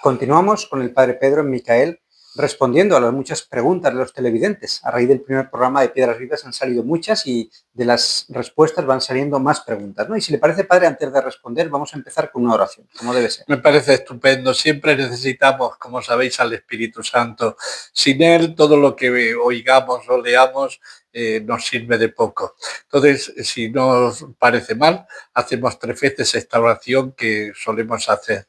Continuamos con el padre Pedro Micael respondiendo a las muchas preguntas de los televidentes. A raíz del primer programa de Piedras Vivas han salido muchas y de las respuestas van saliendo más preguntas, ¿no? Y si le parece, padre, antes de responder, vamos a empezar con una oración, como debe ser. Me parece estupendo. Siempre necesitamos, como sabéis, al Espíritu Santo. Sin Él, todo lo que oigamos o leamos nos sirve de poco. Entonces, si no os parece mal, hacemos 3 veces esta oración que solemos hacer.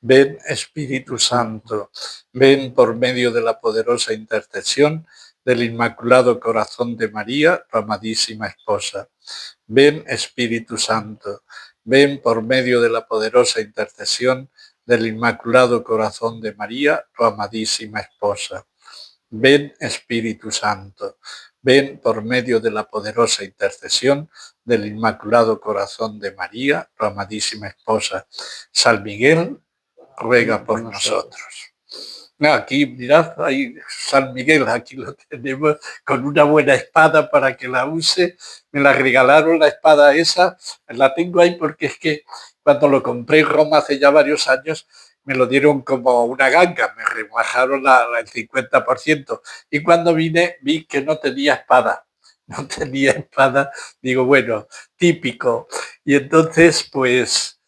Ven, Espíritu Santo, ven por medio de la poderosa intercesión del Inmaculado Corazón de María, tu amadísima esposa. Ven, Espíritu Santo, ven por medio de la poderosa intercesión del Inmaculado Corazón de María, tu amadísima esposa. Ven, Espíritu Santo, ven por medio de la poderosa intercesión del Inmaculado Corazón de María, tu amadísima esposa. San Miguel, ruega por nosotros. Aquí, mirad, ahí San Miguel, aquí lo tenemos con una buena espada para que la use. Me la regalaron la espada esa, la tengo ahí porque es que cuando lo compré en Roma hace ya varios años, me lo dieron como una ganga, me rebajaron el 50%. Y cuando vine vi que no tenía espada. No tenía espada, digo, bueno, típico. Y entonces, pues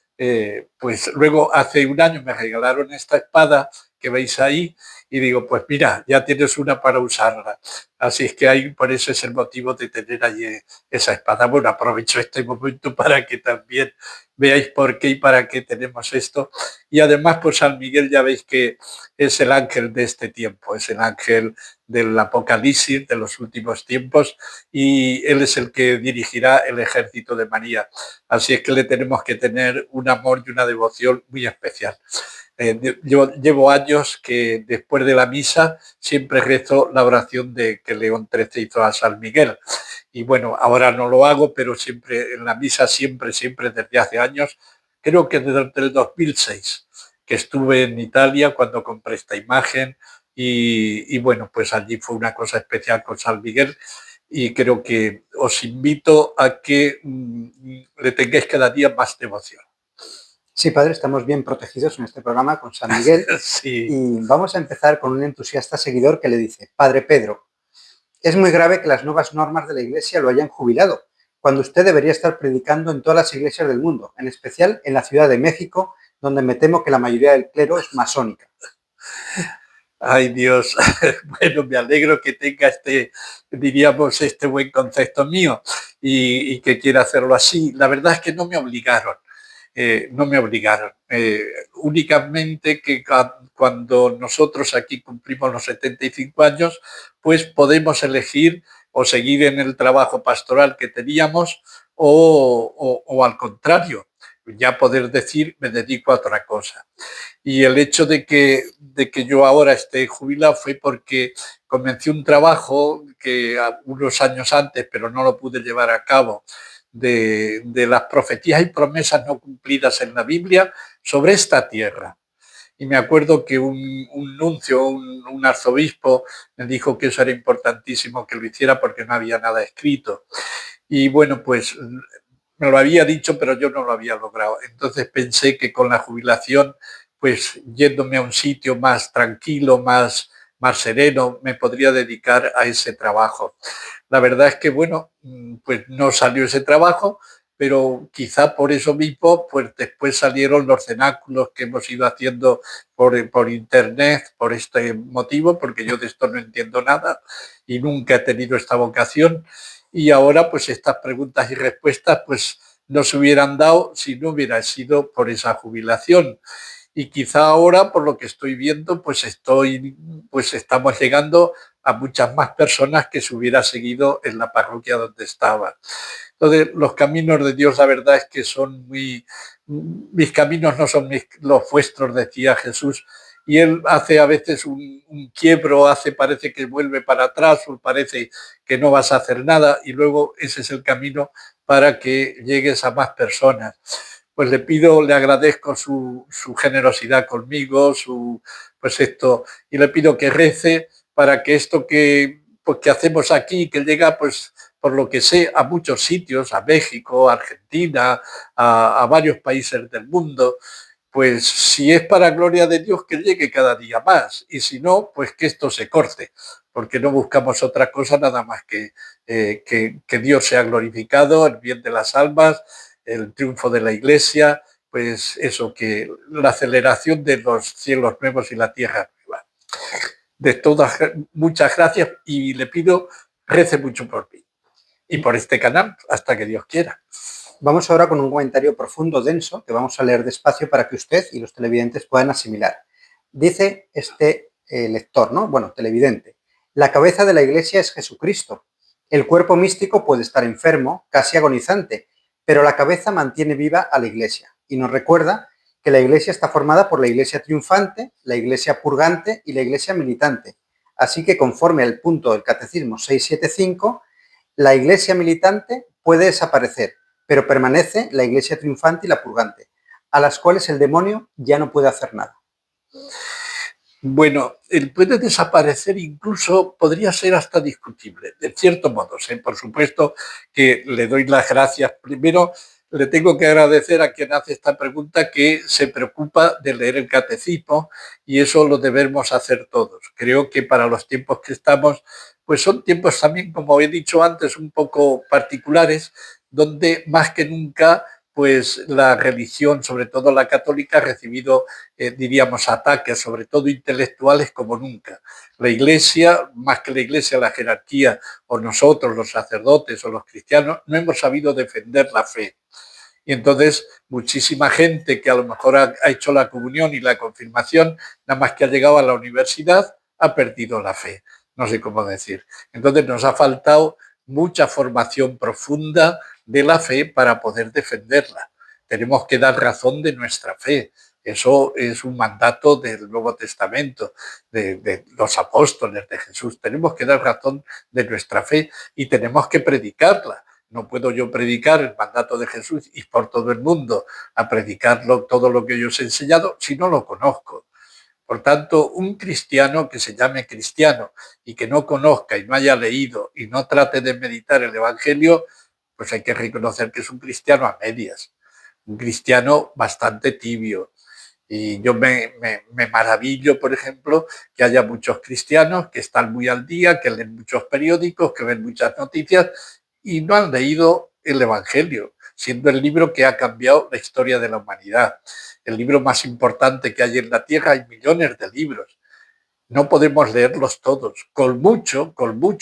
luego hace un año me regalaron esta espada que veis ahí y digo, pues mira, ya tienes una para usarla. Así es que ahí, por eso es el motivo de tener allí esa espada. Bueno, aprovecho este momento para que también veáis por qué y para qué tenemos esto. Y además, pues San Miguel ya veis que es el ángel de este tiempo, es el ángel del Apocalipsis, de los últimos tiempos, y él es el que dirigirá el ejército de María. Así es que le tenemos que tener un amor y una devoción muy especial. Yo llevo años que después de la misa siempre rezo la oración que León XIII hizo a San Miguel. Y bueno, ahora no lo hago, pero siempre en la misa, siempre desde hace años, creo que desde el 2006, que estuve en Italia cuando compré esta imagen y bueno, pues allí fue una cosa especial con San Miguel y creo que os invito a que le tengáis cada día más devoción. Sí, padre, estamos bien protegidos en este programa con San Miguel. Sí. Y vamos a empezar con un entusiasta seguidor que le dice: Padre Pedro, es muy grave que las nuevas normas de la Iglesia lo hayan jubilado, cuando usted debería estar predicando en todas las iglesias del mundo, en especial en la Ciudad de México, donde me temo que la mayoría del clero es masónica. Ay, Dios. Bueno, me alegro que tenga diríamos, este buen concepto mío y que quiera hacerlo así. La verdad es que no me obligaron. No me obligaron. Únicamente que cuando nosotros aquí cumplimos los 75 años, pues podemos elegir o seguir en el trabajo pastoral que teníamos o al contrario, ya poder decir me dedico a otra cosa. Y el hecho de que yo ahora esté jubilado fue porque comencé un trabajo que unos años antes, pero no lo pude llevar a cabo, de las profecías y promesas no cumplidas en la Biblia sobre esta tierra. Y me acuerdo que un nuncio, un arzobispo, me dijo que eso era importantísimo que lo hiciera porque no había nada escrito. Y bueno, pues me lo había dicho, pero yo no lo había logrado. Entonces pensé que con la jubilación, pues yéndome a un sitio más tranquilo, más sereno, me podría dedicar a ese trabajo. La verdad es que, bueno, pues no salió ese trabajo, pero quizá por eso mismo, pues después salieron los cenáculos que hemos ido haciendo por internet, por este motivo, porque yo de esto no entiendo nada y nunca he tenido esta vocación. Y ahora, pues estas preguntas y respuestas, pues no se hubieran dado si no hubiera sido por esa jubilación. Y quizá ahora, por lo que estoy viendo, pues estamos llegando a muchas más personas que se hubiera seguido en la parroquia donde estaba. Entonces, los caminos de Dios, la verdad es que son mis caminos no son los vuestros, decía Jesús, y él hace a veces un quiebro, parece que vuelve para atrás o parece que no vas a hacer nada y luego ese es el camino para que llegues a más personas. Pues le agradezco su generosidad conmigo, y le pido que rece para que esto que hacemos aquí, que llega, pues, por lo que sé, a muchos sitios, a México, a Argentina, a varios países del mundo, pues si es para gloria de Dios, que llegue cada día más, y si no, pues que esto se corte, porque no buscamos otra cosa nada más que Dios sea glorificado, el bien de las almas, el triunfo de la Iglesia, pues eso, que la aceleración de los cielos nuevos y la tierra nueva. De todas, muchas gracias, y le pido, rece mucho por mí y por este canal, hasta que Dios quiera. Vamos ahora con un comentario profundo, denso, que vamos a leer despacio para que usted y los televidentes puedan asimilar. Dice este lector, ¿no? Bueno, televidente. La cabeza de la Iglesia es Jesucristo. El cuerpo místico puede estar enfermo, casi agonizante, pero la cabeza mantiene viva a la Iglesia y nos recuerda que la Iglesia está formada por la Iglesia triunfante, la Iglesia purgante y la Iglesia militante. Así que conforme al punto del Catecismo 675, la Iglesia militante puede desaparecer, pero permanece la Iglesia triunfante y la purgante, a las cuales el demonio ya no puede hacer nada. Bueno, él puede desaparecer, incluso podría ser hasta discutible, de cierto modo. Por supuesto que le doy las gracias. Primero, le tengo que agradecer a quien hace esta pregunta que se preocupa de leer el catecismo, y eso lo debemos hacer todos. Creo que para los tiempos que estamos, pues son tiempos también, como he dicho antes, un poco particulares, donde más que nunca pues la religión, sobre todo la católica, ha recibido, diríamos, ataques, sobre todo intelectuales, como nunca. La Iglesia, más que la Iglesia, la jerarquía, o nosotros, los sacerdotes o los cristianos, no hemos sabido defender la fe. Y entonces muchísima gente que a lo mejor ha hecho la comunión y la confirmación, nada más que ha llegado a la universidad, ha perdido la fe. No sé cómo decir. Entonces nos ha faltado mucha formación profunda de la fe para poder defenderla. Tenemos que dar razón de nuestra fe. Eso es un mandato del Nuevo Testamento, de los apóstoles de Jesús. Tenemos que dar razón de nuestra fe y tenemos que predicarla. No puedo yo predicar el mandato de Jesús y por todo el mundo a predicarlo todo lo que yo os he enseñado si no lo conozco. Por tanto, un cristiano que se llame cristiano y que no conozca y no haya leído y no trate de meditar el Evangelio, pues hay que reconocer que es un cristiano a medias, un cristiano bastante tibio. Y yo me maravillo, por ejemplo, que haya muchos cristianos que están muy al día, que leen muchos periódicos, que ven muchas noticias y no han leído el Evangelio, siendo el libro que ha cambiado la historia de la humanidad. El libro más importante que hay en la Tierra, hay millones de libros. No podemos leerlos todos. Con mucho,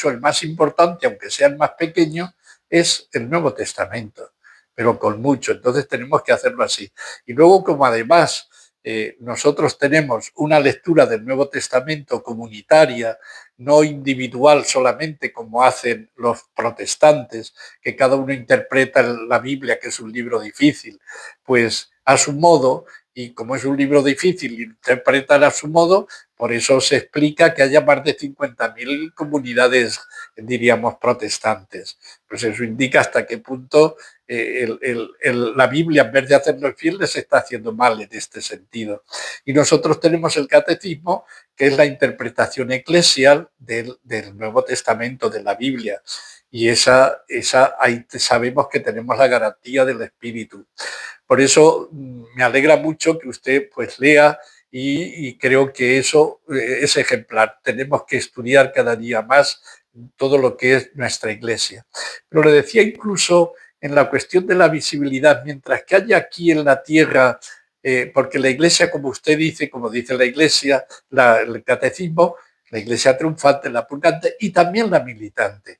el más importante, aunque sea el más pequeño, es el Nuevo Testamento, pero con mucho. Entonces tenemos que hacerlo así. Y luego, como además nosotros tenemos una lectura del Nuevo Testamento comunitaria, no individual solamente como hacen los protestantes, que cada uno interpreta la Biblia, que es un libro difícil, pues a su modo, y como es un libro difícil, interpretan a su modo, por eso se explica que haya más de 50.000 comunidades, diríamos, protestantes. Pues eso indica hasta qué punto la Biblia, en vez de hacernos fiel, les está haciendo mal en este sentido. Y nosotros tenemos el catecismo, que es la interpretación eclesial del Nuevo Testamento, de la Biblia. Y ahí sabemos que tenemos la garantía del Espíritu. Por eso me alegra mucho que usted pues lea y creo que eso es ejemplar. Tenemos que estudiar cada día más todo lo que es nuestra Iglesia. Pero le decía incluso en la cuestión de la visibilidad, mientras que haya aquí en la tierra, porque la Iglesia, como usted dice, como dice la Iglesia, el catecismo, la Iglesia triunfante, la purgante y también la militante.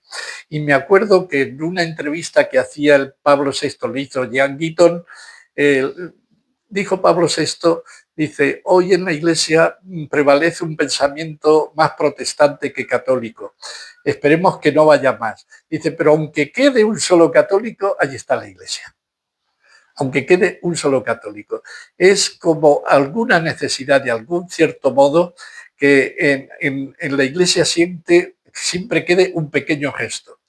Y me acuerdo que en una entrevista que hacía el Pablo VI, le hizo Jan Guitton, dijo Pablo VI, dice, hoy en la Iglesia prevalece un pensamiento más protestante que católico. Esperemos que no vaya más. Dice, pero aunque quede un solo católico, allí está la Iglesia. Aunque quede un solo católico. Es como alguna necesidad, de algún cierto modo, que en la Iglesia siempre quede un pequeño gesto.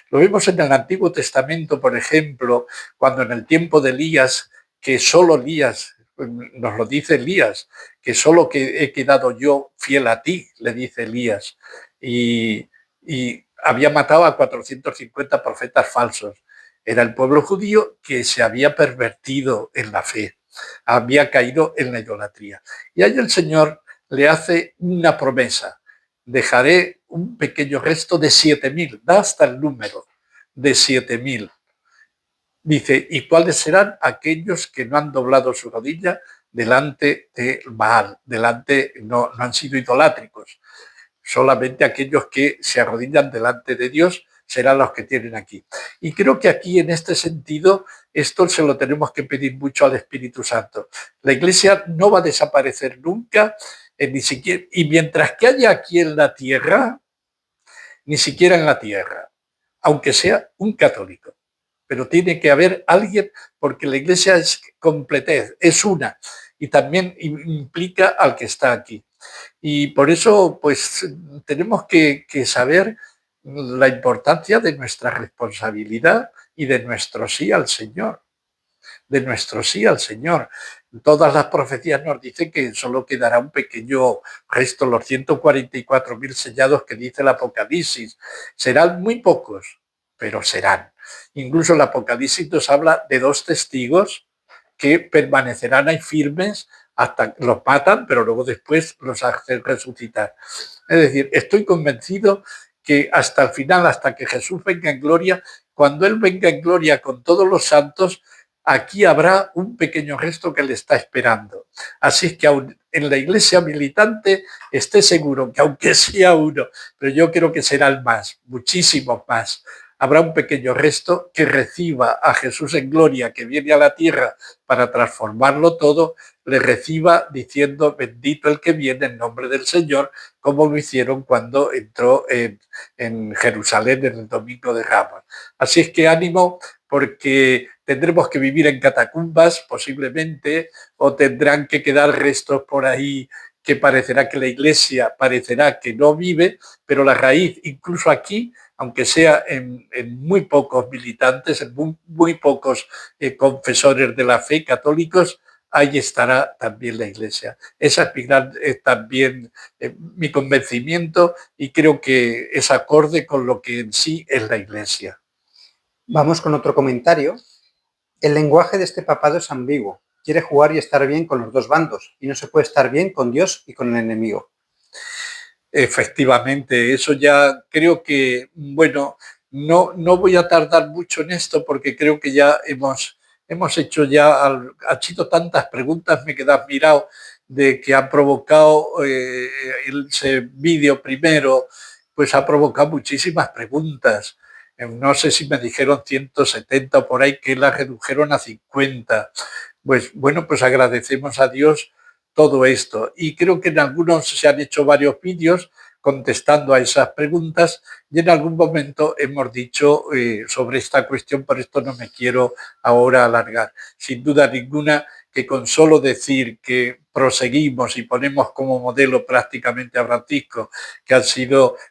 Lo vemos en el Antiguo Testamento, por ejemplo, cuando en el tiempo de Elías, que solo Elías, nos lo dice Elías, que solo que he quedado yo fiel a ti, le dice Elías, y había matado a 450 profetas falsos. Era el pueblo judío que se había pervertido en la fe. había caído en la idolatría. Y ahí el Señor le hace una promesa: dejaré un pequeño resto de 7.000, da hasta el número de 7.000. Dice, ¿y cuáles serán? Aquellos que no han doblado su rodilla delante de Baal, no han sido idolátricos. Solamente aquellos que se arrodillan delante de Dios serán los que tienen aquí. Y creo que aquí, en este sentido, esto se lo tenemos que pedir mucho al Espíritu Santo. La Iglesia no va a desaparecer nunca, ni siquiera, y mientras que haya aquí en la tierra, ni siquiera en la tierra, aunque sea un católico. Pero tiene que haber alguien, porque la Iglesia es completez, es una, y también implica al que está aquí. Y por eso, pues, tenemos que saber la importancia de nuestra responsabilidad y de nuestro sí al Señor, de nuestro sí al Señor. Todas las profecías nos dicen que solo quedará un pequeño resto, los 144.000 sellados que dice el Apocalipsis. Serán muy pocos, pero serán. Incluso el Apocalipsis nos habla de 2 testigos que permanecerán ahí firmes hasta que los matan, pero luego después los hacen resucitar. Es decir, estoy convencido que hasta el final, hasta que Jesús venga en gloria, cuando Él venga en gloria con todos los santos, aquí habrá un pequeño resto que le está esperando. Así es que aún en la iglesia militante esté seguro que aunque sea uno, pero yo creo que serán más, muchísimos más, habrá un pequeño resto que reciba a Jesús en gloria, que viene a la tierra para transformarlo todo, le reciba diciendo: bendito el que viene en nombre del Señor, como lo hicieron cuando entró en Jerusalén en el domingo de Ramos. Así es que ánimo, porque tendremos que vivir en catacumbas posiblemente, o tendrán que quedar restos por ahí que parecerá que la Iglesia parecerá que no vive, pero la raíz, incluso aquí, aunque sea en muy pocos militantes, en muy pocos confesores de la fe católicos, ahí estará también la Iglesia. Esa es también mi convencimiento, y creo que es acorde con lo que en sí es la Iglesia. Vamos con otro comentario. El lenguaje de este papado es ambiguo. Quiere jugar y estar bien con los dos bandos, y no se puede estar bien con Dios y con el enemigo. Efectivamente, eso ya creo que, bueno, no voy a tardar mucho en esto, porque creo que ya hemos hecho ya, han sido tantas preguntas, me quedé admirado de que ha provocado ese vídeo primero, pues ha provocado muchísimas preguntas. No sé si me dijeron 170 o por ahí, que la redujeron a 50. Pues bueno, pues agradecemos a Dios todo esto. Y creo que en algunos se han hecho varios vídeos contestando a esas preguntas, y en algún momento hemos dicho sobre esta cuestión, por esto no me quiero ahora alargar. Sin duda ninguna que con solo decir que proseguimos y ponemos como modelo prácticamente a Francisco, que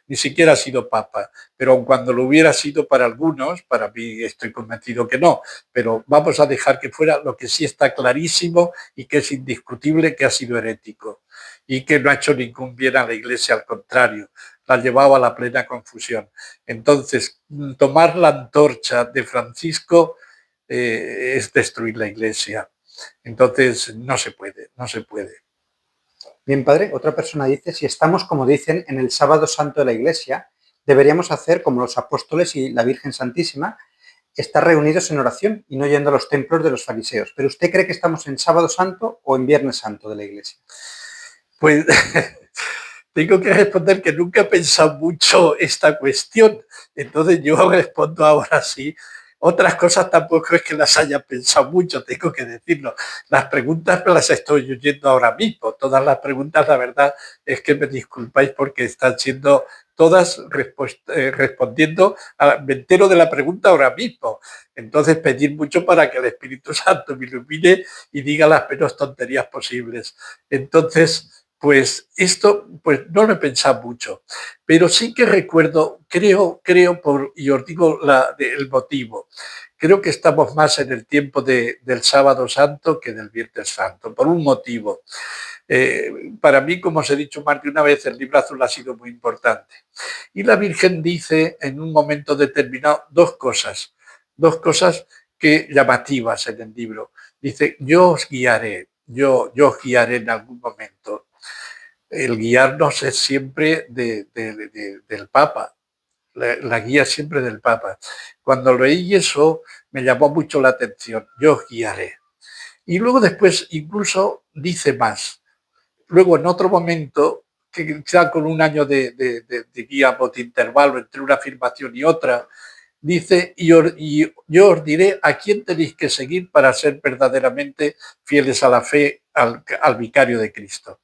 ni siquiera ha sido papa, pero aun cuando lo hubiera sido para algunos, para mí estoy convencido que no, pero vamos a dejar que fuera lo que sí está clarísimo y que es indiscutible, que ha sido herético y que no ha hecho ningún bien a la Iglesia, al contrario, la ha llevado a la plena confusión. Entonces, tomar la antorcha de Francisco es destruir la Iglesia. Entonces, no se puede, no se puede. Bien, padre, otra persona dice: si estamos, como dicen, en el sábado santo de la Iglesia, deberíamos hacer como los apóstoles y la Virgen Santísima, estar reunidos en oración y no yendo a los templos de los fariseos. ¿Pero usted cree que estamos en sábado santo o en viernes santo de la Iglesia? Pues tengo que responder que nunca he pensado mucho esta cuestión. Entonces yo respondo ahora sí. Otras cosas tampoco es que las haya pensado mucho, tengo que decirlo. Las preguntas me las estoy oyendo ahora mismo. Todas las preguntas, la verdad es que me disculpáis, porque están siendo todas respondiendo, me entero de la pregunta ahora mismo. Entonces pedir mucho para que el Espíritu Santo me ilumine y diga las menos tonterías posibles. Entonces, pues esto, pues no lo he pensado mucho, pero sí que recuerdo, creo, y os digo el motivo. Creo que estamos más en el tiempo del Sábado Santo que del Viernes Santo, por un motivo. Para mí, como os he dicho más de una vez, el libro azul ha sido muy importante. Y la Virgen dice en un momento determinado dos cosas que llamativas en el libro. dice, yo os guiaré, yo os guiaré en algún momento. El guiarnos es siempre del Papa, la guía siempre del Papa. Cuando leí eso me llamó mucho la atención, yo os guiaré. Y luego después incluso dice más. Luego en otro momento, que ya con un año digamos, de intervalo entre una afirmación y otra, dice, y yo os diré a quién tenéis que seguir para ser verdaderamente fieles a la fe, al vicario de Cristo.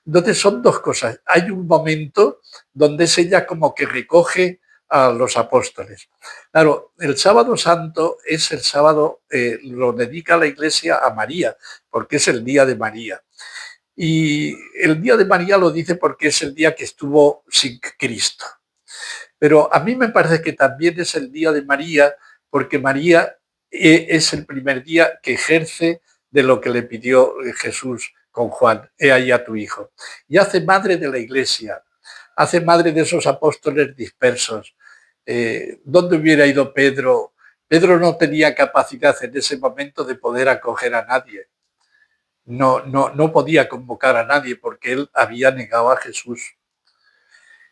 Entonces son dos cosas. Hay un momento donde es ella como que recoge a los apóstoles. Claro, el sábado santo es el sábado, lo dedica la iglesia a María, porque es el día de María. Y el día de María lo dice porque es el día que estuvo sin Cristo. Pero a mí me parece que también es el día de María porque María es el primer día que ejerce de lo que le pidió Jesús con Juan, he ahí a tu hijo. Y hace madre de la iglesia, hace madre de esos apóstoles dispersos. ¿Dónde hubiera ido Pedro? Pedro no tenía capacidad en ese momento de poder acoger a nadie. No podía convocar a nadie porque él había negado a Jesús.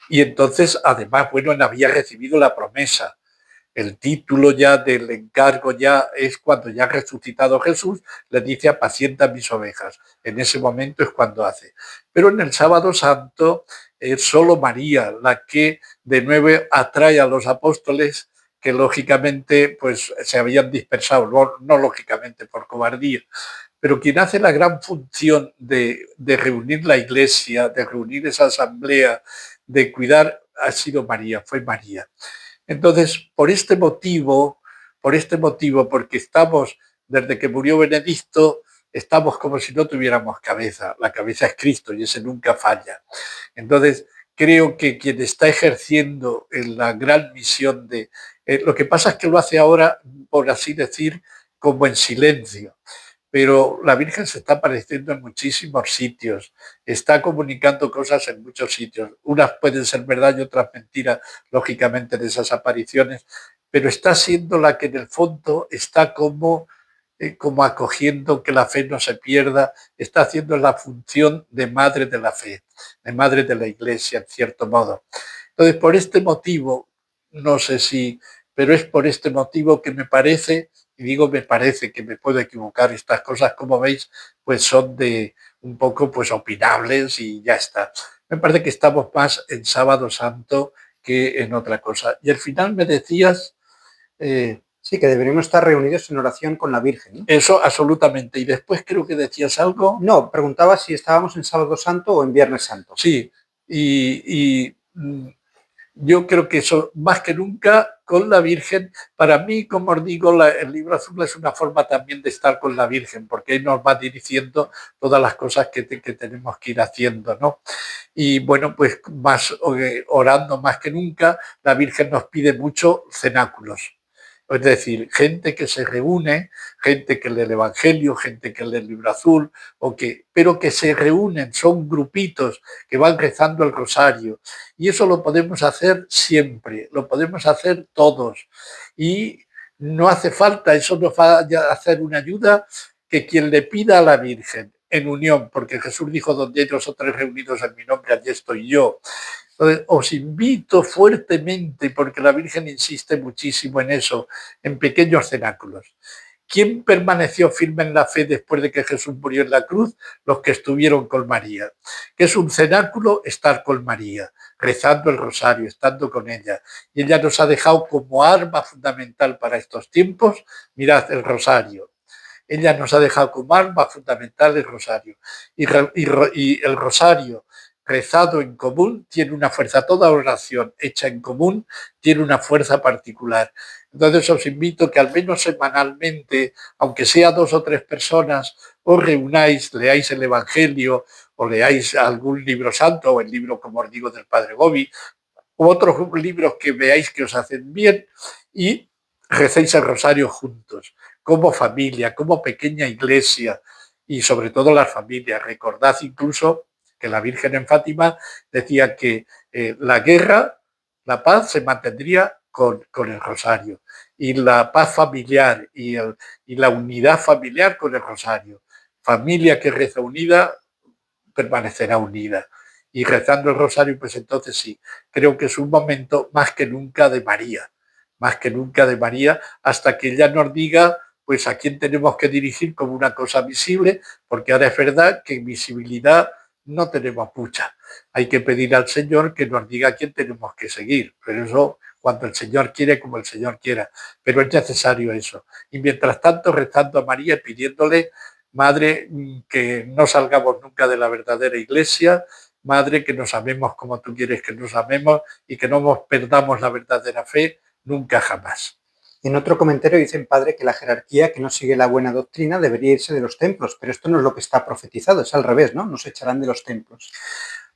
Y entonces, además, bueno, él había recibido la promesa. El título ya del encargo ya es cuando ya ha resucitado Jesús, le dice apacienta mis ovejas. En ese momento es cuando hace. Pero en el sábado santo es solo María la que de nuevo atrae a los apóstoles que lógicamente pues se habían dispersado, no lógicamente por cobardía, pero quien hace la gran función de reunir la iglesia, de reunir esa asamblea, de cuidar, ha sido María, fue María. Entonces, por este motivo, porque estamos, desde que murió Benedicto, estamos como si no tuviéramos cabeza. La cabeza es Cristo y ese nunca falla. Entonces, creo que quien está ejerciendo en la gran misión de... lo que pasa es que lo hace ahora, por así decir, como en silencio, pero la Virgen se está apareciendo en muchísimos sitios, está comunicando cosas en muchos sitios. Unas pueden ser verdad y otras mentiras, lógicamente, de esas apariciones, pero está siendo la que en el fondo está como acogiendo que la fe no se pierda, está haciendo la función de madre de la fe, de madre de la Iglesia, en cierto modo. Entonces, por este motivo, no sé si, pero es por este motivo que me parece, y digo me parece que me puedo equivocar, estas cosas, como veis, pues son de un poco pues opinables y ya está. Me parece que estamos más en Sábado Santo que en otra cosa. Y al final me decías... sí, que deberíamos estar reunidos en oración con la Virgen, ¿no? Eso absolutamente. Y después creo que decías algo. No, preguntaba si estábamos en Sábado Santo o en Viernes Santo. Sí, y yo creo que eso, más que nunca, con la Virgen, para mí, como os digo, el libro azul es una forma también de estar con la Virgen, porque ahí nos va dirigiendo todas las cosas que tenemos que ir haciendo, ¿no? Y bueno, pues más orando más que nunca, la Virgen nos pide mucho cenáculos. Es decir, gente que se reúne, gente que lee el Evangelio, gente que lee el libro azul, pero que se reúnen, son grupitos que van rezando el rosario. Y eso lo podemos hacer siempre, lo podemos hacer todos. Y no hace falta, eso nos va a hacer una ayuda que quien le pida a la Virgen en unión, porque Jesús dijo, donde hay 2 o 3 reunidos en mi nombre, allí estoy yo. Entonces, os invito fuertemente, porque la Virgen insiste muchísimo en eso, en pequeños cenáculos. ¿Quién permaneció firme en la fe después de que Jesús murió en la cruz? Los que estuvieron con María. ¿Qué es un cenáculo? Estar con María, rezando el rosario, estando con ella. Y ella nos ha dejado como arma fundamental para estos tiempos, mirad, el rosario. Ella nos ha dejado como arma fundamental el rosario. Y el rosario rezado en común tiene una fuerza, toda oración hecha en común tiene una fuerza particular. Entonces os invito que al menos semanalmente, aunque sea 2 o 3 personas, os reunáis, leáis el Evangelio o leáis algún libro santo o el libro, como os digo, del Padre Gobi, u otros libros que veáis que os hacen bien y recéis el rosario juntos, como familia, como pequeña iglesia y sobre todo las familias. Recordad incluso que la Virgen en Fátima decía que la guerra, la paz se mantendría con el rosario, y la paz familiar y la unidad familiar con el rosario. Familia que reza unida permanecerá unida. Y rezando el rosario, pues entonces sí, creo que es un momento más que nunca de María, más que nunca de María, hasta que ella nos diga pues a quién tenemos que dirigir como una cosa visible, porque ahora es verdad que en visibilidad no tenemos mucha. Hay que pedir al Señor que nos diga a quién tenemos que seguir, pero eso cuando el Señor quiere, como el Señor quiera, pero es necesario eso. Y mientras tanto, rezando a María y pidiéndole, Madre, que no salgamos nunca de la verdadera iglesia, Madre, que nos amemos como tú quieres que nos amemos y que no nos perdamos la verdadera fe nunca jamás. En otro comentario dicen, padre, que la jerarquía que no sigue la buena doctrina debería irse de los templos, pero esto no es lo que está profetizado, es al revés, ¿no? Nos echarán de los templos.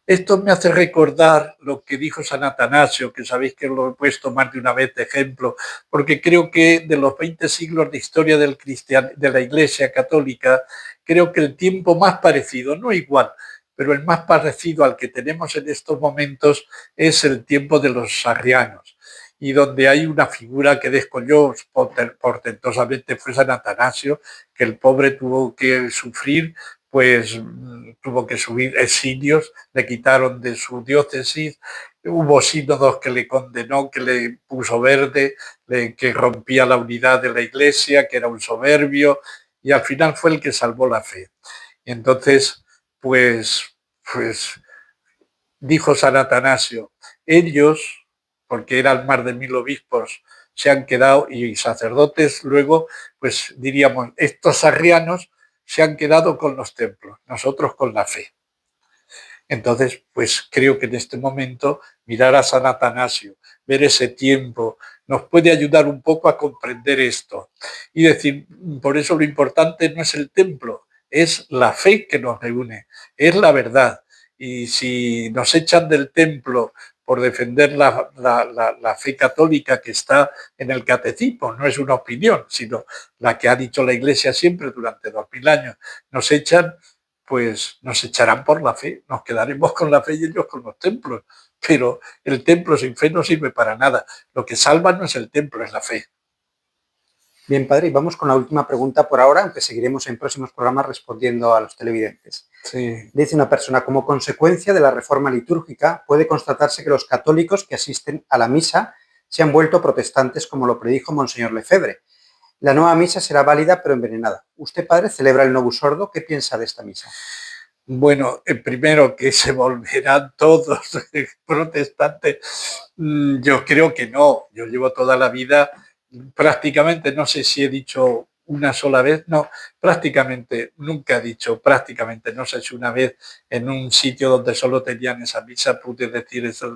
Esto me hace recordar lo que dijo San Atanasio, que sabéis que lo he puesto más de una vez de ejemplo, porque creo que de los 20 siglos de historia de la Iglesia Católica, creo que el tiempo más parecido, no igual, pero el más parecido al que tenemos en estos momentos es el tiempo de los arrianos, y donde hay una figura que descolló portentosamente fue San Atanasio, que el pobre tuvo que sufrir, pues tuvo que subir exilios, le quitaron de su diócesis, hubo sínodos que le condenó, que le puso verde, que rompía la unidad de la iglesia, que era un soberbio, y al final fue el que salvó la fe. Y entonces, pues dijo San Atanasio, ellos, porque eran más de 1000 obispos, se han quedado, y sacerdotes luego, pues diríamos, estos arrianos se han quedado con los templos, nosotros con la fe. Entonces, pues creo que en este momento mirar a San Atanasio, ver ese tiempo, nos puede ayudar un poco a comprender esto. Y decir, por eso lo importante no es el templo, es la fe que nos reúne, es la verdad. Y si nos echan del templo por defender la fe católica que está en el catecismo, no es una opinión, sino la que ha dicho la Iglesia siempre durante 2000 años, nos echan, pues nos echarán por la fe, nos quedaremos con la fe y ellos con los templos, pero el templo sin fe no sirve para nada. Lo que salva no es el templo, es la fe. Bien, padre, y vamos con la última pregunta por ahora, aunque seguiremos en próximos programas respondiendo a los televidentes. Sí. Dice una persona, como consecuencia de la reforma litúrgica, puede constatarse que los católicos que asisten a la misa se han vuelto protestantes, como lo predijo Monseñor Lefebvre. La nueva misa será válida pero envenenada. Usted, padre, celebra el Novus Ordo. ¿Qué piensa de esta misa? Bueno, primero que se volverán todos protestantes. Yo creo que no. Yo llevo toda la vida, prácticamente, no sé si he dicho una sola vez, no, prácticamente, nunca he dicho prácticamente, no sé si una vez en un sitio donde solo tenían esa misa pude decir esa es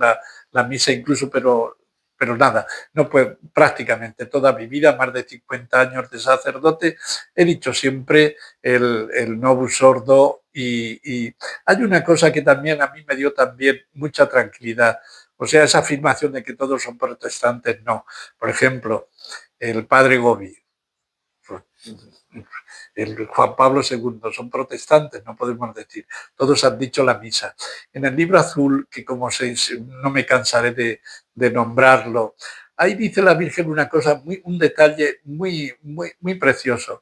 la misa incluso, pero nada, no pues prácticamente toda mi vida, más de 50 años de sacerdote, he dicho siempre el Novus Ordo y hay una cosa que también a mí me dio también mucha tranquilidad, o sea, esa afirmación de que todos son protestantes, no. Por ejemplo, el padre Gobi, el Juan Pablo II, son protestantes, no podemos decir. Todos han dicho la misa. En el libro azul, que como no me cansaré de nombrarlo, ahí dice la Virgen una cosa, un detalle muy precioso.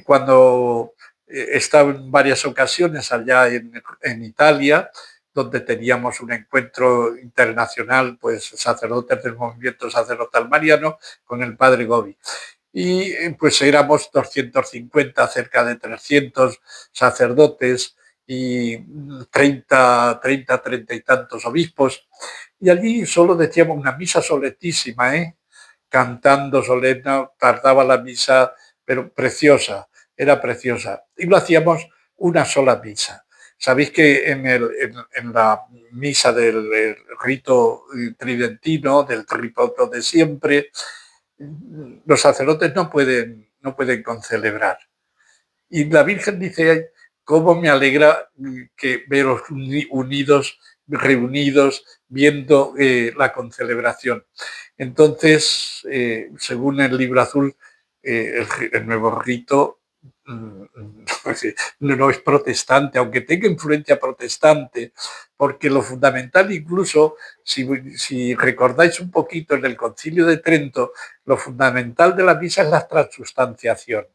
Cuando estaba en varias ocasiones allá en Italia, donde teníamos un encuentro internacional, pues sacerdotes del movimiento sacerdotal mariano, con el padre Gobi. Y pues éramos 250, cerca de 300 sacerdotes y 30 y tantos obispos. Y allí solo decíamos una misa soletísima, cantando solemne, tardaba la misa, pero preciosa, era preciosa. Y lo hacíamos una sola misa. Sabéis que en la misa del rito tridentino, del tripoto de siempre, los sacerdotes no pueden concelebrar. Y la Virgen dice, cómo me alegra que veros unidos, reunidos, viendo la concelebración. Entonces, según el libro azul, el nuevo rito no es protestante, aunque tenga influencia protestante, porque lo fundamental incluso, si recordáis un poquito en el Concilio de Trento, lo fundamental de la misa es la transustanciación.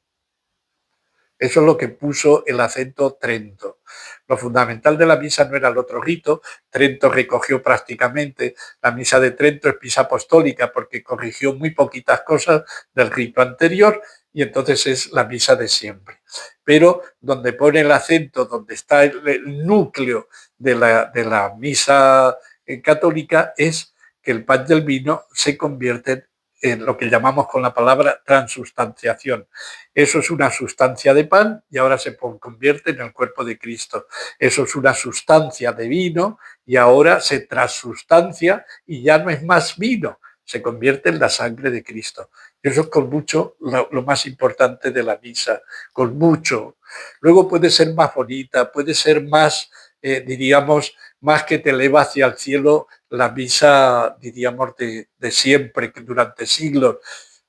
Eso es lo que puso el acento Trento. Lo fundamental de la misa no era el otro rito. Trento recogió prácticamente, la misa de Trento es misa apostólica porque corrigió muy poquitas cosas del rito anterior y entonces es la misa de siempre. Pero donde pone el acento, donde está el núcleo de la misa católica es que el pan y el vino se convierten en lo que llamamos con la palabra transustanciación. Eso es una sustancia de pan y ahora se convierte en el cuerpo de Cristo. Eso es una sustancia de vino y ahora se transustancia y ya no es más vino, se convierte en la sangre de Cristo. Y eso es con mucho lo más importante de la misa, con mucho. Luego puede ser más bonita, puede ser más, diríamos, más que te eleva hacia el cielo la misa, diríamos, de siempre, que durante siglos.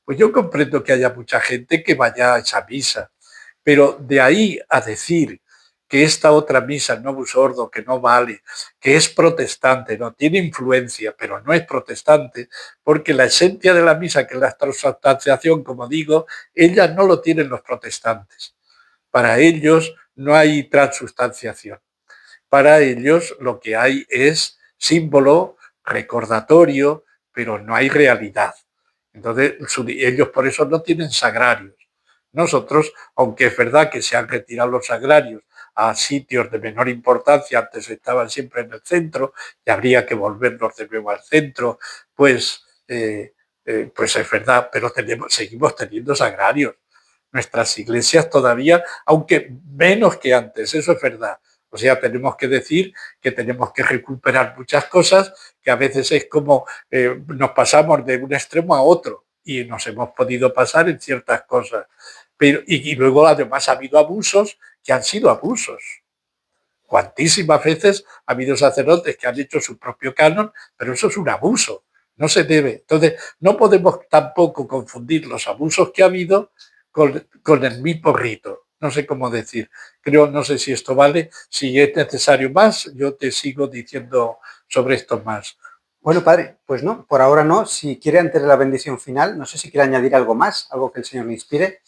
Pues yo comprendo que haya mucha gente que vaya a esa misa, pero de ahí a decir que esta otra misa, el Novus Ordo, que no vale, que es protestante, no tiene influencia, pero no es protestante, porque la esencia de la misa, que es la transustanciación, como digo, ella no lo tienen los protestantes. Para ellos no hay transustanciación. Para ellos lo que hay es símbolo, recordatorio, pero no hay realidad. Entonces, ellos por eso no tienen sagrarios. Nosotros, aunque es verdad que se han retirado los sagrarios a sitios de menor importancia, antes estaban siempre en el centro y habría que volvernos de nuevo al centro, pues, pues es verdad, pero seguimos teniendo sagrarios. Nuestras iglesias todavía, aunque menos que antes, eso es verdad. O sea, tenemos que decir que tenemos que recuperar muchas cosas, que a veces es como nos pasamos de un extremo a otro y nos hemos podido pasar en ciertas cosas. Pero, y luego además ha habido abusos que han sido abusos. Cuantísimas veces ha habido sacerdotes que han hecho su propio canon, pero eso es un abuso, no se debe. Entonces, no podemos tampoco confundir los abusos que ha habido con el mismo rito. No sé cómo decir. Creo, no sé si esto vale. Si es necesario más, yo te sigo diciendo sobre esto más. Bueno, padre, pues no, por ahora no. Si quiere, antes de la bendición final, no sé si quiere añadir algo más, algo que el Señor me inspire.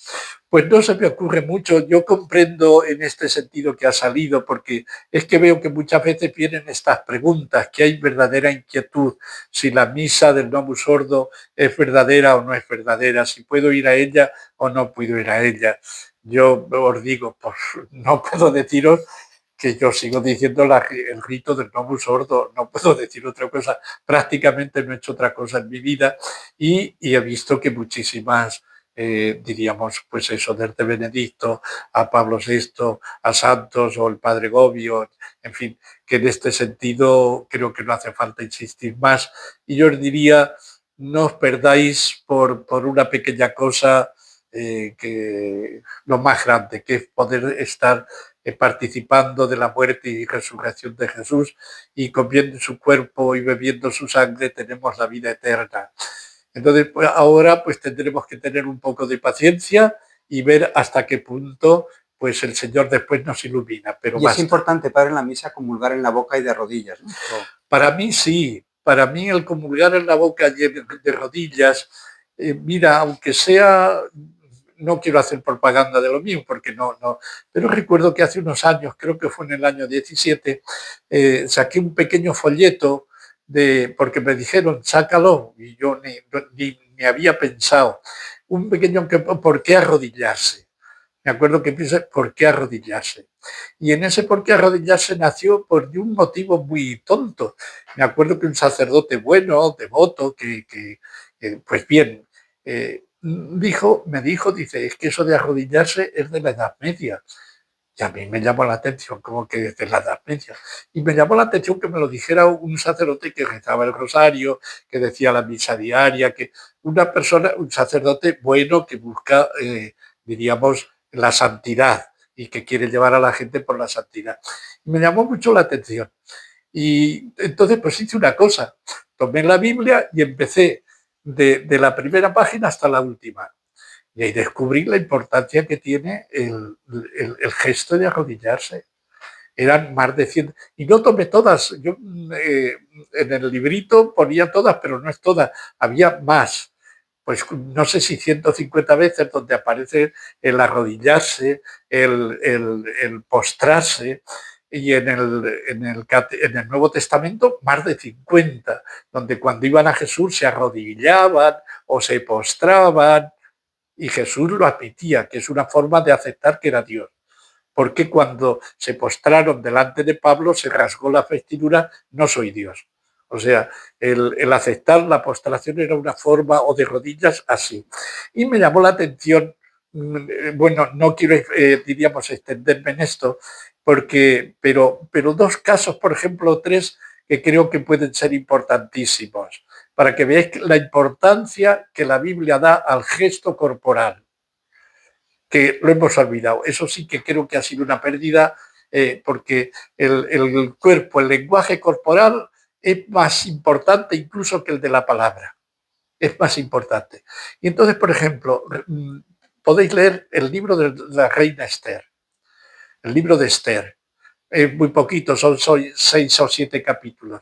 Pues no se me ocurre mucho. Yo comprendo en este sentido que ha salido, porque es que veo que muchas veces vienen estas preguntas, que hay verdadera inquietud, si la misa del Novus Ordo es verdadera o no es verdadera, si puedo ir a ella o no puedo ir a ella. Yo os digo, pues no puedo deciros que yo sigo diciendo el rito del Novus Ordo, no puedo decir otra cosa, prácticamente no he hecho otra cosa en mi vida y he visto que muchísimas diríamos, pues eso, desde Benedicto a Pablo VI, a Santos o el Padre Gobio, en fin, que en este sentido creo que no hace falta insistir más. Y yo os diría, no os perdáis por una pequeña cosa que lo más grande, que es poder estar participando de la muerte y resurrección de Jesús y comiendo su cuerpo y bebiendo su sangre tenemos la vida eterna. Entonces, pues ahora pues tendremos que tener un poco de paciencia y ver hasta qué punto pues el Señor después nos ilumina. Pero y basta. Es importante, padre, en la misa comulgar en la boca y de rodillas, ¿no? Para mí sí, para mí el comulgar en la boca y de rodillas, mira, aunque sea, no quiero hacer propaganda de lo mío, porque no, pero recuerdo que hace unos años, creo que fue en el año 17, saqué un pequeño folleto porque me dijeron, sácalo, y yo ni había pensado, un pequeño, ¿por qué arrodillarse? Me acuerdo que piensa, ¿por qué arrodillarse? Y en ese por qué arrodillarse nació por un motivo muy tonto. Me acuerdo que un sacerdote bueno, devoto, pues bien, me dijo, dice, es que eso de arrodillarse es de la Edad Media. Y a mí me llamó la atención, como que es de la Edad Media. Y me llamó la atención que me lo dijera un sacerdote que rezaba el rosario, que decía la misa diaria, que una persona, un sacerdote bueno que busca, diríamos, la santidad y que quiere llevar a la gente por la santidad. Y me llamó mucho la atención. Y entonces pues hice una cosa, tomé la Biblia y empecé de la primera página hasta la última. Y ahí descubrí la importancia que tiene el gesto de arrodillarse. Eran más de 100, y no tomé todas, yo en el librito ponía todas, pero no es todas, había más, pues no sé si 150 veces donde aparece el arrodillarse, el postrarse, y en el Nuevo Testamento más de 50, donde cuando iban a Jesús se arrodillaban o se postraban, y Jesús lo admitía, que es una forma de aceptar que era Dios. Porque cuando se postraron delante de Pablo se rasgó la vestidura, no soy Dios. O sea, el aceptar la postración era una forma, o de rodillas, así. Y me llamó la atención, bueno, no quiero, diríamos, extenderme en esto, pero dos casos, por ejemplo, tres, que creo que pueden ser importantísimos, para que veáis la importancia que la Biblia da al gesto corporal, que lo hemos olvidado. Eso sí que creo que ha sido una pérdida, porque el cuerpo, el lenguaje corporal es más importante incluso que el de la palabra. Es más importante. Y entonces, por ejemplo, podéis leer el libro de la reina Esther, el libro de Esther. Muy poquito, son 6 o 7 capítulos.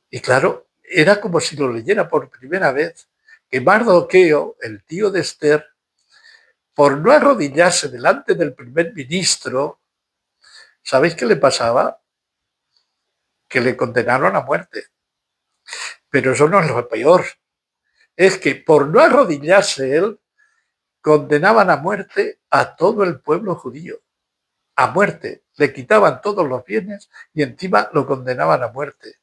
Y claro, era como si lo leyera por primera vez, que Mardoqueo, el tío de Esther, por no arrodillarse delante del primer ministro, ¿sabéis qué le pasaba? Que le condenaron a muerte. Pero eso no es lo peor. Es que por no arrodillarse él, condenaban a muerte a todo el pueblo judío. A muerte. Le quitaban todos los bienes y encima lo condenaban a muerte.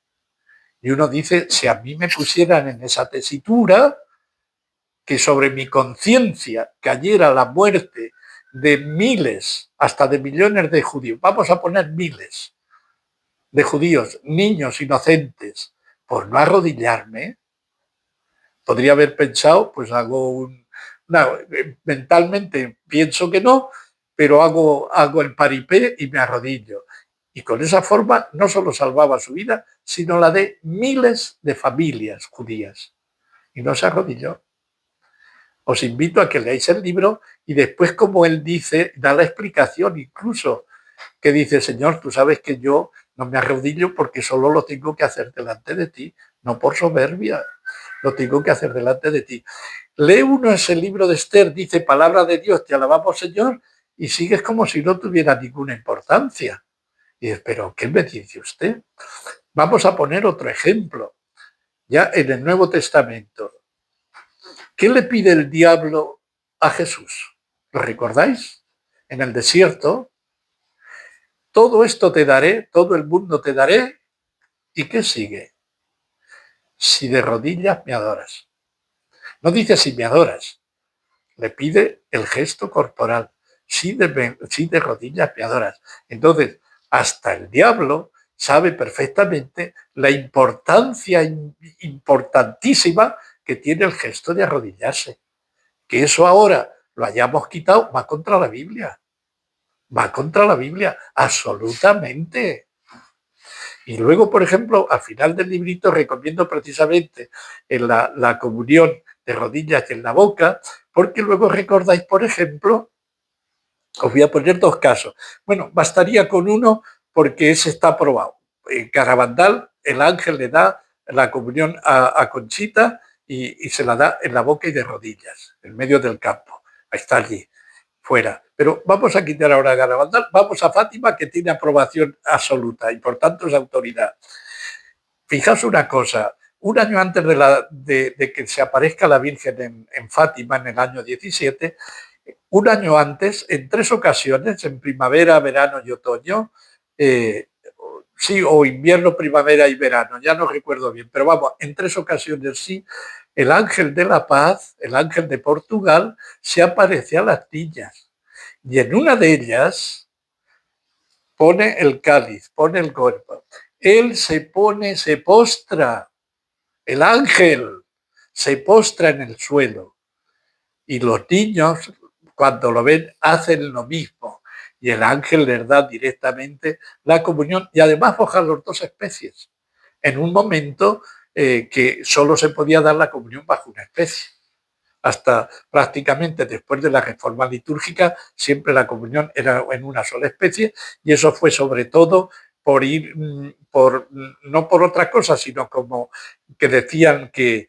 Y uno dice, si a mí me pusieran en esa tesitura, que sobre mi conciencia cayera la muerte de miles, hasta de millones de judíos, vamos a poner miles de judíos, niños inocentes, por no arrodillarme, podría haber pensado, pues hago mentalmente pienso que no, pero hago el paripé y me arrodillo. Y con esa forma no solo salvaba su vida, sino la de miles de familias judías. Y no se arrodilló. Os invito a que leáis el libro y después, como él dice, da la explicación incluso, que dice, Señor, tú sabes que yo no me arrodillo porque solo lo tengo que hacer delante de ti, no por soberbia, lo tengo que hacer delante de ti. Lee uno ese libro de Esther, dice, palabra de Dios, te alabamos, Señor, y sigues como si no tuviera ninguna importancia. Y dices, pero ¿qué me dice usted? Vamos a poner otro ejemplo, ya en el Nuevo Testamento. ¿Qué le pide el diablo a Jesús? ¿Lo recordáis? En el desierto, todo esto te daré, todo el mundo te daré. ¿Y qué sigue? Si de rodillas me adoras. No dice si me adoras, le pide el gesto corporal. Si de rodillas me adoras. Entonces, hasta el diablo sabe perfectamente la importancia importantísima que tiene el gesto de arrodillarse. Que eso ahora lo hayamos quitado va contra la Biblia. Va contra la Biblia, absolutamente. Y luego, por ejemplo, al final del librito recomiendo precisamente en la comunión de rodillas en la boca, porque luego recordáis, por ejemplo, os voy a poner dos casos. Bueno, bastaría con uno porque ese está aprobado. En Carabandal, el ángel le da la comunión a Conchita y se la da en la boca y de rodillas, en medio del campo. Ahí está allí, fuera. Pero vamos a quitar ahora a Garabandal, vamos a Fátima, que tiene aprobación absoluta y por tanto es autoridad. Fijaos una cosa, un año antes de que se aparezca la Virgen en Fátima, en el año 17, un año antes, en 3 ocasiones, en primavera, verano y otoño, sí, o invierno, primavera y verano, ya no recuerdo bien, pero vamos, en 3 ocasiones sí, el ángel de la paz, el ángel de Portugal, se aparece a las niñas. Y en una de ellas pone el cáliz, pone el cuerpo. Él se postra, el ángel se postra en el suelo. Y los niños, cuando lo ven, hacen lo mismo. Y el ángel les da directamente la comunión y además mojan las 2 especies. En un momento que solo se podía dar la comunión bajo una especie. hasta prácticamente después de la reforma litúrgica, siempre la comunión era en una sola especie, y eso fue sobre todo por ir, no por otra cosa, sino como que decían que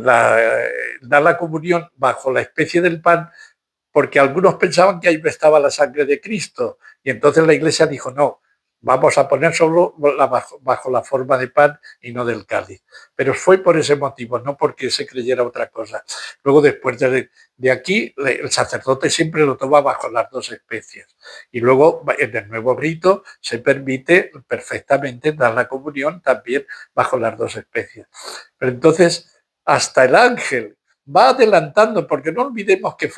dar la comunión bajo la especie del pan, porque algunos pensaban que ahí estaba la sangre de Cristo, y entonces la Iglesia dijo, no, vamos a poner solo bajo la forma de pan y no del cáliz. Pero fue por ese motivo, no porque se creyera otra cosa. Luego, después de aquí, el sacerdote siempre lo toma bajo las dos especies. Y luego, en el nuevo rito, se permite perfectamente dar la comunión también bajo las dos especies. Pero entonces, hasta el ángel va adelantando, porque no olvidemos que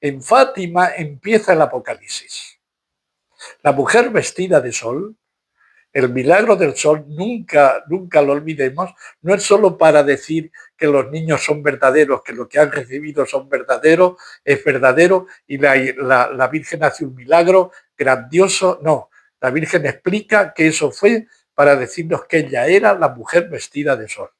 en Fátima empieza el Apocalipsis. La mujer vestida de sol, el milagro del sol, nunca lo olvidemos, no es solo para decir que los niños son verdaderos, que lo que han recibido son verdaderos, es verdadero, y la Virgen hace un milagro grandioso, no. La Virgen explica que eso fue para decirnos que ella era la mujer vestida de sol.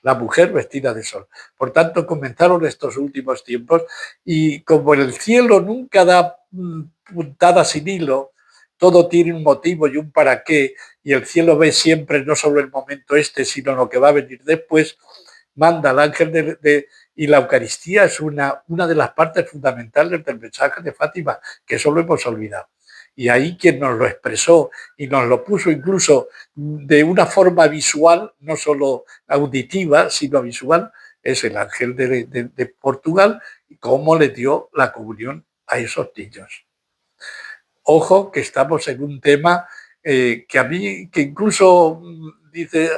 La mujer vestida de sol. Por tanto, comenzaron estos últimos tiempos y como el cielo nunca da puntada sin hilo, todo tiene un motivo y un para qué, y el cielo ve siempre no solo el momento este, sino lo que va a venir después, manda al ángel y la Eucaristía es una de las partes fundamentales del mensaje de Fátima, que solo hemos olvidado. Y ahí quien nos lo expresó y nos lo puso incluso de una forma visual, no solo auditiva, sino visual, es el ángel de Portugal, y cómo le dio la comunión a esos niños. Ojo que estamos en un tema que a mí, que incluso dice,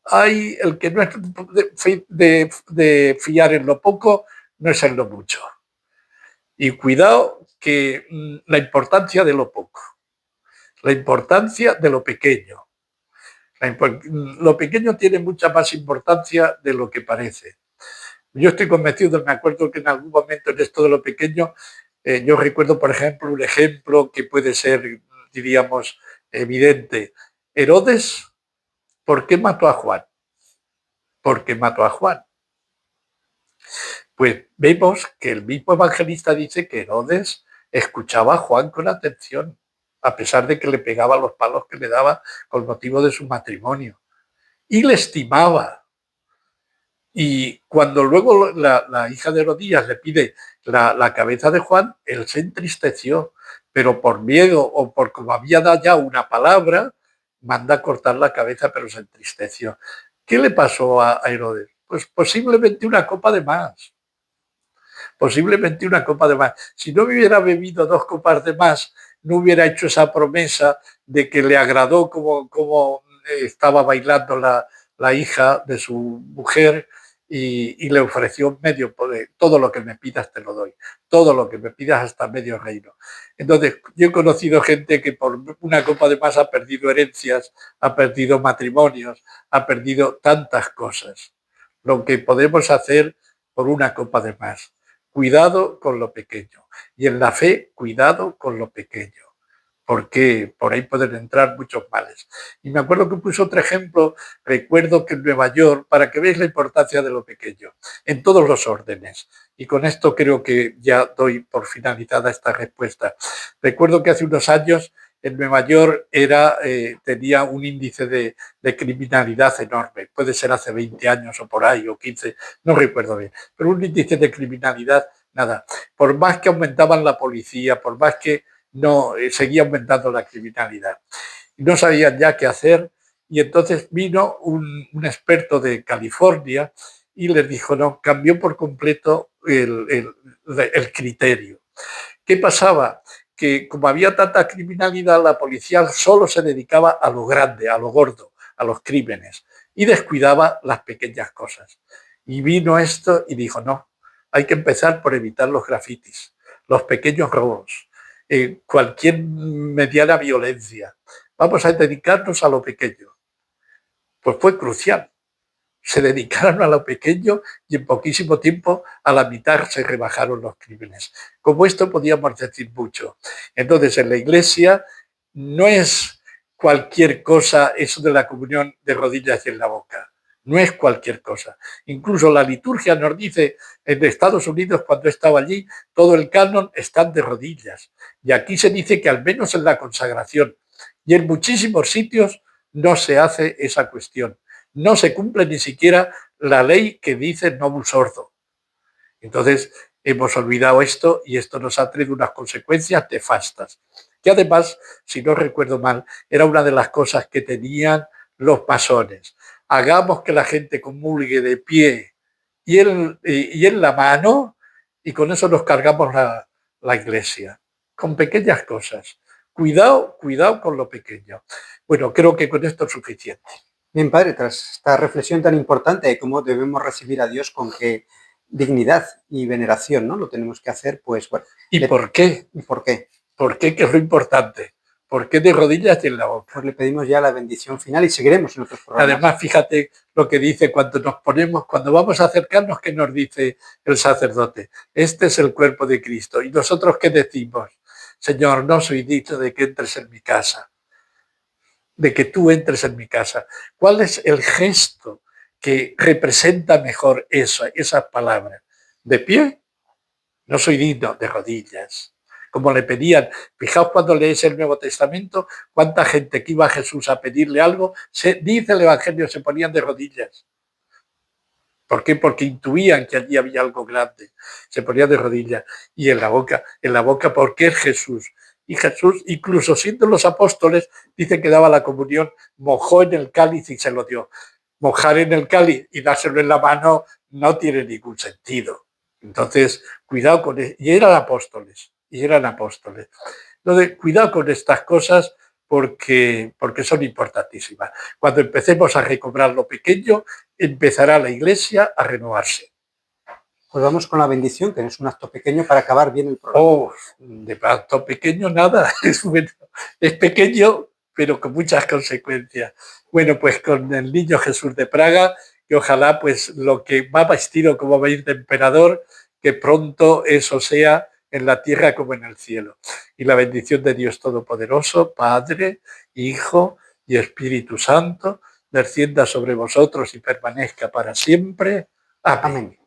hay el que no es de fiar en lo poco, no es en lo mucho. Y cuidado que la importancia de lo poco, la importancia de lo pequeño. Lo pequeño tiene mucha más importancia de lo que parece. Yo estoy convencido, me acuerdo que en algún momento en esto de lo pequeño, yo recuerdo, por ejemplo, un ejemplo que puede ser, diríamos, evidente. Herodes, ¿por qué mató a Juan? ¿Por qué mató a Juan? Pues vemos que el mismo evangelista dice que Herodes escuchaba a Juan con atención, a pesar de que le pegaba los palos que le daba con motivo de su matrimonio. Y le estimaba. Y cuando luego la hija de Herodías le pide la cabeza de Juan, él se entristeció, pero por miedo o por como había dado ya una palabra, manda a cortar la cabeza, pero se entristeció. ¿Qué le pasó a Herodes? Pues posiblemente una copa de más. Posiblemente una copa de más. Si no hubiera bebido 2 copas de más, no hubiera hecho esa promesa de que le agradó como estaba bailando la hija de su mujer y le ofreció medio poder. Todo lo que me pidas te lo doy. Todo lo que me pidas hasta medio reino. Entonces, yo he conocido gente que por una copa de más ha perdido herencias, ha perdido matrimonios, ha perdido tantas cosas. Lo que podemos hacer por una copa de más. Cuidado con lo pequeño. Y en la fe, cuidado con lo pequeño, porque por ahí pueden entrar muchos males. Y me acuerdo que puse otro ejemplo, recuerdo que en Nueva York, para que veáis la importancia de lo pequeño, en todos los órdenes, y con esto creo que ya doy por finalizada esta respuesta. Recuerdo que hace unos años en Nueva York tenía un índice de criminalidad enorme, puede ser hace 20 años o por ahí, o 15, no recuerdo bien, pero un índice de criminalidad, nada. Por más que aumentaban la policía, por más que no, seguía aumentando la criminalidad. No sabían ya qué hacer y entonces vino un experto de California y les dijo, no, cambió por completo el criterio. ¿Qué pasaba? Que como había tanta criminalidad, la policía solo se dedicaba a lo grande, a lo gordo, a los crímenes y descuidaba las pequeñas cosas. Y vino esto y dijo, no, hay que empezar por evitar los grafitis, los pequeños robos, cualquier mediana violencia. Vamos a dedicarnos a lo pequeño. Pues fue crucial. Se dedicaron a lo pequeño y en poquísimo tiempo a la mitad se rebajaron los crímenes. Como esto podíamos decir mucho. Entonces en la iglesia no es cualquier cosa eso de la comunión de rodillas y en la boca. no es cualquier cosa. Incluso la liturgia nos dice, en Estados Unidos cuando estaba allí, todo el canon está de rodillas. Y aquí se dice que al menos en la consagración. Y en muchísimos sitios no se hace esa cuestión. No se cumple ni siquiera la ley que dice novus ordo. Entonces, hemos olvidado esto y esto nos ha traído unas consecuencias nefastas. Que además, si no recuerdo mal, era una de las cosas que tenían los masones. Hagamos que la gente comulgue de pie y en la mano y con eso nos cargamos la iglesia. Con pequeñas cosas. Cuidado, cuidado con lo pequeño. Bueno, creo que con esto es suficiente. Bien, padre, tras esta reflexión tan importante de cómo debemos recibir a Dios con qué dignidad y veneración, ¿no? Lo tenemos que hacer, pues bueno. ¿Y por qué? ¿Y por qué? ¿Por qué? Que es lo importante. ¿Por qué de rodillas y en la boca? Pues le pedimos ya la bendición final y seguiremos en otros programas. Además, fíjate lo que dice cuando nos ponemos, cuando vamos a acercarnos, ¿qué nos dice el sacerdote? Este es el cuerpo de Cristo. ¿Y nosotros qué decimos? Señor, no soy dicho de que entres en mi casa, de que tú entres en mi casa. ¿Cuál es el gesto que representa mejor eso, esas palabras? ¿De pie? No soy digno, de rodillas. Como le pedían, fijaos cuando lees el Nuevo Testamento, cuánta gente que iba a Jesús a pedirle algo, dice el Evangelio, se ponían de rodillas. ¿Por qué? Porque intuían que allí había algo grande. Se ponían de rodillas. Y en la boca, porque es Jesús. Y Jesús, incluso siendo los apóstoles, dice que daba la comunión, mojó en el cáliz y se lo dio. Mojar en el cáliz y dárselo en la mano no tiene ningún sentido. Entonces, cuidado con eso. Y eran apóstoles. Entonces, cuidado con estas cosas porque son importantísimas. Cuando empecemos a recobrar lo pequeño, empezará la Iglesia a renovarse. Pues vamos con la bendición, que no es un acto pequeño para acabar bien el programa. Oh, de acto pequeño nada, es pequeño, pero con muchas consecuencias. Bueno, pues con el niño Jesús de Praga, que ojalá pues lo que va vestido como va a ir de emperador, que pronto eso sea en la tierra como en el cielo. Y la bendición de Dios Todopoderoso, Padre, Hijo y Espíritu Santo, descienda sobre vosotros y permanezca para siempre. Amén. Amén.